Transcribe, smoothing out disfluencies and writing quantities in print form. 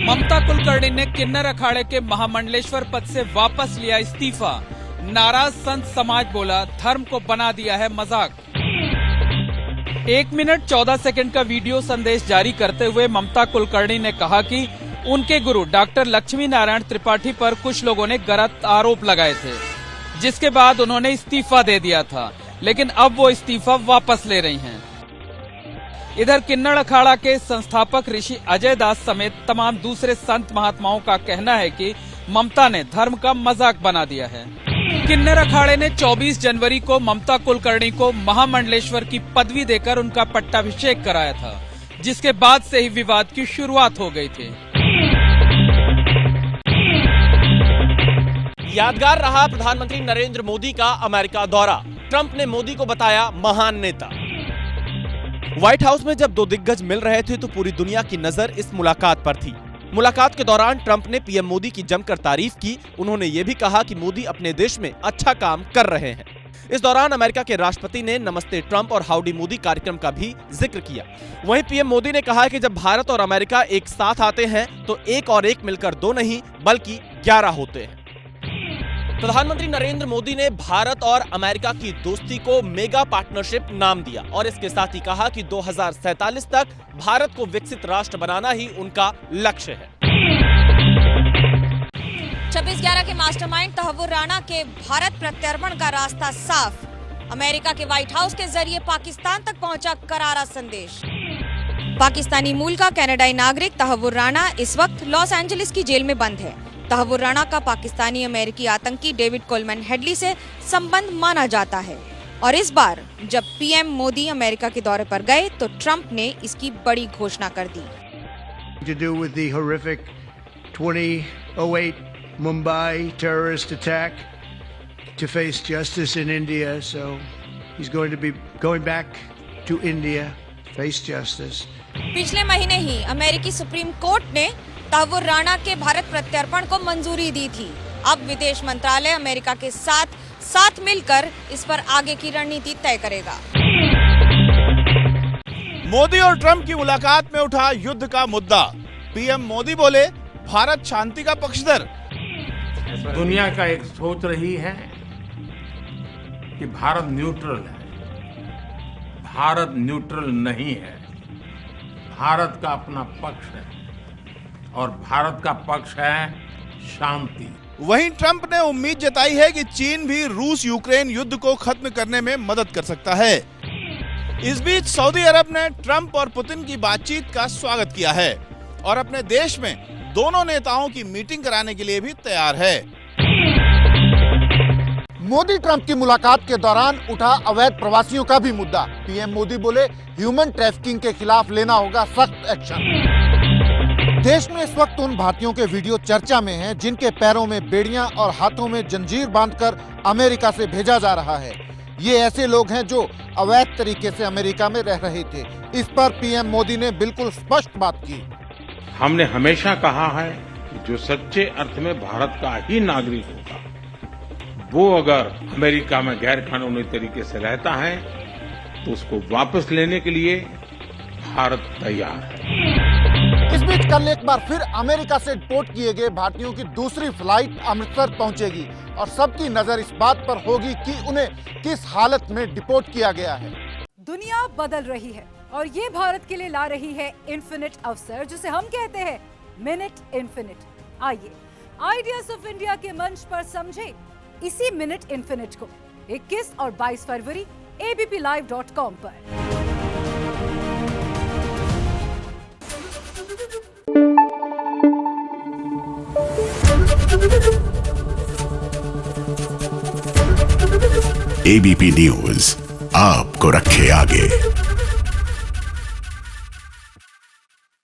ममता कुलकर्णी ने किन्नर अखाड़े के महामंडलेश्वर पद से वापस लिया इस्तीफा। नाराज संत समाज बोला, धर्म को बना दिया है मजाक। 1 मिनट 14 सेकंड का वीडियो संदेश जारी करते हुए ममता कुलकर्णी ने कहा कि उनके गुरु डॉक्टर लक्ष्मी नारायण त्रिपाठी पर कुछ लोगों ने गलत आरोप लगाए थे, जिसके बाद उन्होंने इस्तीफा दे दिया था, लेकिन अब वो इस्तीफा वापस ले रही हैं। इधर किन्नर अखाड़ा के संस्थापक ऋषि अजय दास समेत तमाम दूसरे संत महात्माओं का कहना है कि ममता ने धर्म का मजाक बना दिया है। किन्नर अखाड़े ने 24 जनवरी को ममता कुलकर्णी को महामंडलेश्वर की पदवी देकर उनका पट्टाभिषेक कराया था, जिसके बाद से ही विवाद की शुरुआत हो गई थी। यादगार रहा प्रधानमंत्री नरेंद्र मोदी का अमेरिका दौरा। ट्रंप ने मोदी को बताया महान नेता। व्हाइट हाउस में जब दो दिग्गज मिल रहे थे तो पूरी दुनिया की नजर इस मुलाकात पर थी। मुलाकात के दौरान ट्रंप ने पीएम मोदी की जमकर तारीफ की। उन्होंने ये भी कहा कि मोदी अपने देश में अच्छा काम कर रहे हैं। इस दौरान अमेरिका के राष्ट्रपति ने नमस्ते ट्रंप और हाउडी मोदी कार्यक्रम का भी जिक्र किया। वहीं पीएम मोदी ने कहा कि जब भारत और अमेरिका एक साथ आते हैं तो एक और एक मिलकर 2 नहीं बल्कि 11 होते हैं। प्रधानमंत्री नरेंद्र मोदी ने भारत और अमेरिका की दोस्ती को मेगा पार्टनरशिप नाम दिया और इसके साथ ही कहा कि 2047 तक भारत को विकसित राष्ट्र बनाना ही उनका लक्ष्य है। 26/11 के मास्टरमाइंड तहव्वुर राणा के भारत प्रत्यर्पण का रास्ता साफ। अमेरिका के व्हाइट हाउस के जरिए पाकिस्तान तक पहुंचा करारा संदेश। पाकिस्तानी मूल का कनाडाई नागरिक तहव्वुर राणा इस वक्त लॉस एंजलिस की जेल में बंद है। तहव्वुर राणा का पाकिस्तानी अमेरिकी आतंकी डेविड कोलमैन हेडली से संबंध माना जाता है और इस बार जब पीएम मोदी अमेरिका के दौरे पर गए तो ट्रंप ने इसकी बड़ी घोषणा कर दी। To do with the horrific 2008 Mumbai terrorist attack, to face justice in India, so he's going to be going back to India, face justice. पिछले महीने ही अमेरिकी सुप्रीम कोर्ट ने तहव्वुर राणा के भारत प्रत्यर्पण को मंजूरी दी थी। अब विदेश मंत्रालय अमेरिका के साथ मिलकर इस पर आगे की रणनीति तय करेगा। मोदी और ट्रंप की मुलाकात में उठा युद्ध का मुद्दा। पीएम मोदी बोले, भारत शांति का पक्षधर। दुनिया का एक सोच रही है कि भारत न्यूट्रल है। भारत न्यूट्रल नहीं है। भारत का अपना पक्ष है और भारत का पक्ष है शांति। वहीं ट्रंप ने उम्मीद जताई है कि चीन भी रूस यूक्रेन युद्ध को खत्म करने में मदद कर सकता है। इस बीच सऊदी अरब ने ट्रंप और पुतिन की बातचीत का स्वागत किया है और अपने देश में दोनों नेताओं की मीटिंग कराने के लिए भी तैयार है। मोदी ट्रंप की मुलाकात के दौरान उठा अवैध प्रवासियों का भी मुद्दा। पीएम मोदी बोले, ह्यूमन ट्रैफिकिंग के खिलाफ लेना होगा सख्त एक्शन। देश में इस वक्त उन भारतीयों के वीडियो चर्चा में हैं जिनके पैरों में बेड़ियां और हाथों में जंजीर बांधकर अमेरिका से भेजा जा रहा है। ये ऐसे लोग हैं जो अवैध तरीके से अमेरिका में रह रहे थे। इस पर पीएम मोदी ने बिल्कुल स्पष्ट बात की। हमने हमेशा कहा है कि जो सच्चे अर्थ में भारत का ही नागरिक होगा, वो अगर अमेरिका में गैर कानूनी तरीके से रहता है तो उसको वापस लेने के लिए भारत तैयार है। इस बीच कल एक बार फिर अमेरिका से डिपोर्ट किए गए भारतीयों की दूसरी फ्लाइट अमृतसर पहुंचेगी और सबकी नजर इस बात पर होगी कि उन्हें किस हालत में डिपोर्ट किया गया है। दुनिया बदल रही है और ये भारत के लिए ला रही है इन्फिनिट अवसर, जिसे हम कहते हैं मिनट इन्फिनिट। आइए आइडियाज ऑफ इंडिया के मंच पर समझे इसी मिनट इन्फिनिट को 21 और 22 फरवरी abplive.com पर। एबीपी न्यूज आपको रखे आगे।